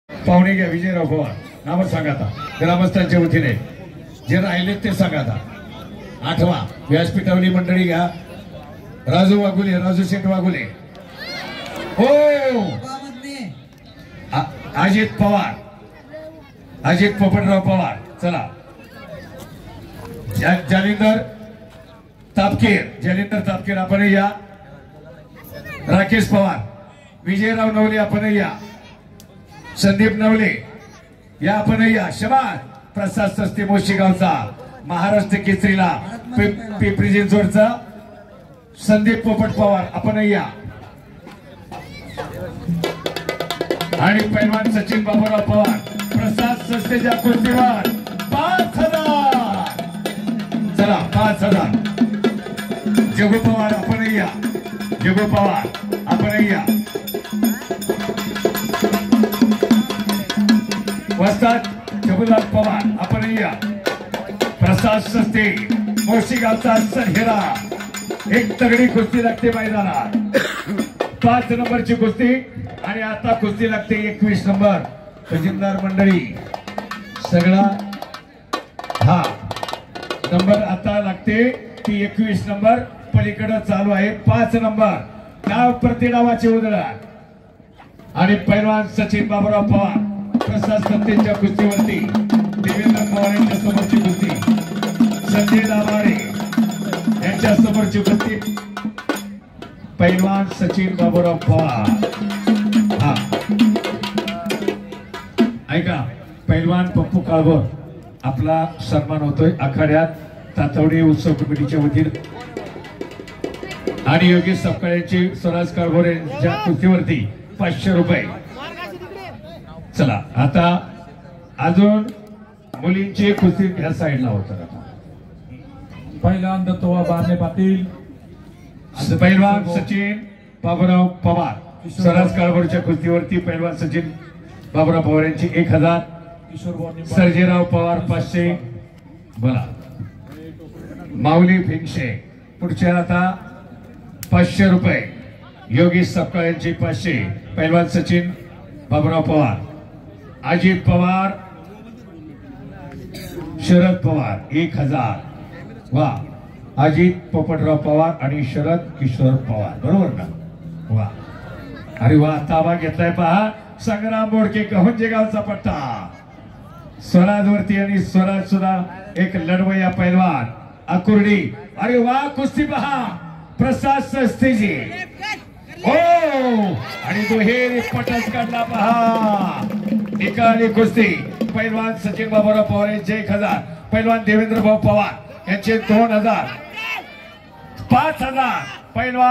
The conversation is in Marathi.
पाहुणे घ्या विजयराव पवार नाव सांगा आता ग्रामस्थांच्या वतीने जे राहिले ते सांगा आता। आठवा व्यासपीठावली मंडळी घ्या राजू वाघुले राजू शेठ वाघुले हो अजित पवार अजित पोपटराव पवार चला जालिंदर तापकीर आपण या राकेश पवार विजयराव नवले आपण या संदीप नवले या आपण या शबाद प्रसाद सस्ते मोशीगावचा महाराष्ट्र केसरीला पिंपरी चिंचवडचा संदीप पोपट पवार आपण या आणि पैलवान सचिन बाबूराव पवार प्रसाद सस्तेच्या कुस्तीवर 5000 चला 5000 जगू पवार आपण या जगू पवार आपण या वस्ताद जगुलाल पवार आपण या प्रसाद सस्ते मोशीगावचा सरहिरा एक तगडी कुस्ती लागते मैदानात 5 नंबरची कुस्ती आणि आता कुस्ती लागते 21 नंबर खजिनदार मंडळी सगळा हा नंबर आता लागते ती 21 नंबर पलीकडे चालू आहे 5 नंबर नाव प्रतिडावाचे उधळण आणि पैलवान सचिन बाबूराव पवार प्रसाद सत्तेच्या कुस्तीवरती देवेंद्र पवार यांच्या समोरची कुस्ती संजय दाभाडे यांच्या समोरची कुस्ती पैलवान सचिन बाबूराव पवार हा ऐका पैलवान पप्पू काळभोर आपला सन्मान होतोय आखाड्यात तातवडी उत्सव कमिटीच्या वतीने आणि योगेश सपकाळ्यांची स्वराज काळभोर यांच्या कुस्तीवरती 500 रुपये चला आता अजून मुलींची कुस्ती ह्या साईडला होतं पहिल्यांदा तो बारणे पाटील पैलवान सचिन बाबूराव पवार स्वराज काळभोरच्या कुस्तीवरती पैलवान सचिन बाबूराव पवार यांची 1000 सर्जेराव पवार 500 बोला माऊली भिंगशे पुढच्या आता 500 रुपये योगेश सपकाळ यांची 500 पैलवान सचिन बाबूराव पवार अजित पवार शरद पवार 1000 वा अजित पोपटराव पवार आणि शरद किशोर पवार बरोबर ना वा अरे वा ताबा घेतलाय पहा संग्राम बोडके कहंजे गावचा पट्टा स्वराज वरती आणि स्वराज सुद्धा एक लढवया पैलवान अकुर्डी अरे वा कुस्ती पहा प्रसाद सस्तेजी हो आणि दुहेरी पटच काढला पहा निकाली कुस्ती पैलवान सचिन बाबूराव पवार यांचे 1000 पैलवान देवेंद्र भाऊ पवार यांचे 2000 5000 पैलवान